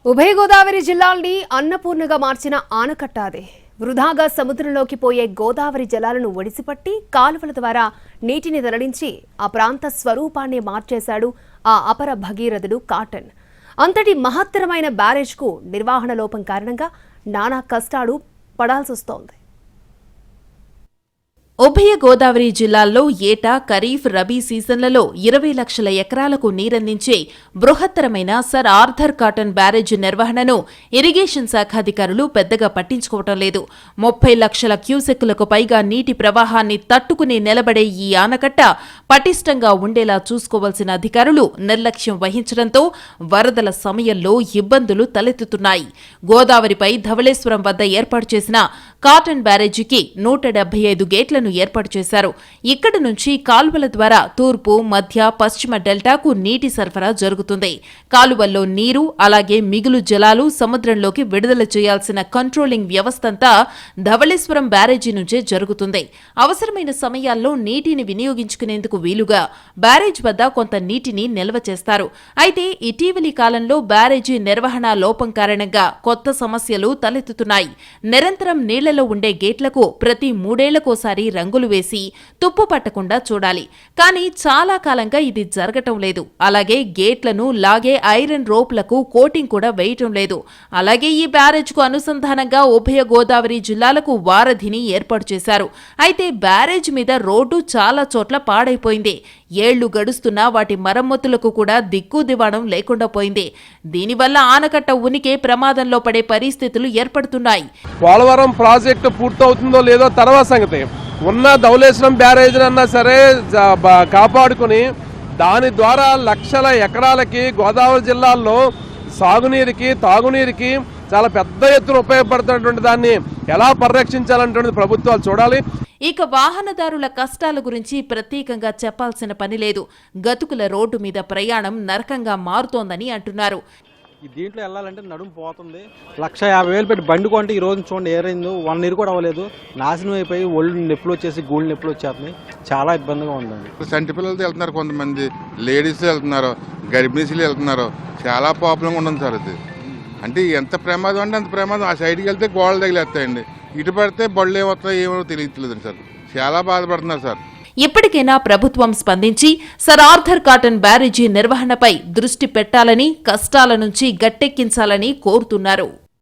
ఉభయ గోదావరి జిల్లాల్ని అన్నపూర్ణగా మార్చిన ఆనకట్ట అదే. వృధాగా సముద్రంలోకి పోయే గోదావరి జలాలను ఒడిసిపట్టి కాలువల ద్వారా నీటిని తరలించి ఆ ప్రాంత స్వరూపాన్ని మార్చేశాడు ఆ అపర భగీరథుడు కాటన్. అంతటి మహత్తరమైన బ్యారేజ్కు నిర్వహణ లోపం కారణంగా నానా కష్టాలు పడాల్సొస్తోంది. ఉభయ గోదావరి జిల్లాల్లో ఏటా ఖరీఫ్ రబీ సీజన్లలో 20 లక్షల ఎకరాలకు నీరందించే బృహత్తరమైన సర్ ఆర్థర్ కాటన్ బ్యారేజ్ నిర్వహణను ఇరిగేషన్ శాఖ అధికారులు పెద్దగా పట్టించుకోవటం లేదు. 30 లక్షల క్యూసెక్కులకు పైగా నీటి ప్రవాహాన్ని తట్టుకుని నిలబడే ఈ ఆనకట్ట పటిష్టంగా ఉండేలా చూసుకోవాల్సిన అధికారులు నిర్లక్ష్యం వహించడంతో వరదల సమయంలో ఇబ్బందులు తలెత్తుతున్నాయి. గోదావరిపై ధవళేశ్వరం వద్ద ఏర్పాటు చేసిన కాటన్ బ్యారేజీకి 175 గేట్లను ఏర్పాటు చేశారు. ఇక్కడి నుంచి కాలువల ద్వారా తూర్పు, మధ్య, పశ్చిమ డెల్టాకు నీటి సరఫరా జరుగుతుంది. కాలువల్లో నీరు అలాగే మిగులు జలాలు సముద్రంలోకి విడుదల చేయాల్సిన కంట్రోలింగ్ వ్యవస్థంతా ధవళేశ్వరం బ్యారేజీ నుంచే జరుగుతుంది. అవసరమైన సమయాల్లో నీటిని వినియోగించుకునేందుకు వీలుగా బ్యారేజ్ వద్ద కొంత నీటిని నిల్వ చేస్తారు. అయితే ఇటీవలి కాలంలో బ్యారేజీ నిర్వహణ లోపం కారణంగా కొత్త సమస్యలు తలెత్తుతున్నాయి. నిరంతరం నీళ్లలో ఉండే గేట్లకు ప్రతి 3 ఏళ్లకోసారి రంగులు వేసి తుప్పు పట్టకుండా చూడాలి. కానీ చాలా కాలంగా ఇది జరగటం లేదు. అలాగే గేట్లను లాగే ఐరన్ రోప్లకు కోటింగ్ కూడా వేయటం లేదు. అలాగే ఈ బ్యారేజ్కు అనుసంధానంగా ఉభయ గోదావరి జిల్లాలకు వారధిని ఏర్పాటు చేశారు. అయితే బ్యారేజ్ మీద రోడ్డు చాలా చోట్ల పాడైపోయింది. ఏళ్లు గడుస్తున్నా వాటి మరమ్మతులకు కూడా దిక్కు దివాణం లేకుండా పోయింది. దీనివల్ల ఆనకట్ట ఉనికి ప్రమాదంలో పడే పరిస్థితులు ఏర్పడుతున్నాయి. పోలవరం ప్రాజెక్టు పూర్తవుతుందో లేదో తర్వాత సంగతి. ఉన్న ధవళేశ్వరం బ్యారేజ్ అన్నా సరే కాపాడుకుని దాని ద్వారా లక్షల ఎకరాలకి గోదావరి జిల్లాల్లో సాగునీరుకి తాగునీరుకి చాలా పెద్ద ఎత్తున ఉపయోగపడుతున్నటువంటి దాన్ని ఎలా పరిరక్షించాలనేటువంటి ప్రభుత్వాలు చూడాలి. ఇక వాహనదారుల కష్టాల గురించి ప్రత్యేకంగా చెప్పాల్సిన పని లేదు. గతుకుల రోడ్డు మీద ప్రయాణం నరకంగా మారుతోందని అంటున్నారు. దీంట్లో వెళ్ళాలంటే నడుము పోతుంది. 1,50,000 పెట్టి బండి కొంటే ఈ రోజు చూడండి ఏరైందో 1 ఇయర్ కూడా అవ్వలేదు. నాశనం అయిపోయి ఒళ్ళు నొప్పులు వచ్చేసి గూళ్ళు నొప్పులు వచ్చేస్తున్నాయి. చాలా ఇబ్బందిగా ఉందండి. సంటి పిల్లలతో వెళ్తున్నారు, కొంతమంది లేడీస్ వెళ్తున్నారు, గర్భిణీలు వెళ్తున్నారు. చాలా ప్రాబ్లంగా ఉంటుంది సార్. అది అంటే ఎంత ప్రమాదం అంటే అంత ప్రమాదం. ఆ సైడ్కి వెళ్తే గోడలు తగిలేస్తాయండి, ఇటు పడితే బళ్ళు ఏమవుతాయో ఏమో తెలియట్లేదండి సార్. చాలా బాధపడుతున్నారు సార్. ఇప్పటికైనా ప్రభుత్వం స్పందించి సర్ ఆర్థర్ కాటన్ బ్యారేజీ నిర్వహణపై దృష్టి పెట్టాలని, కష్టాల నుంచి గట్టెక్కించాలని కోరుతున్నారు.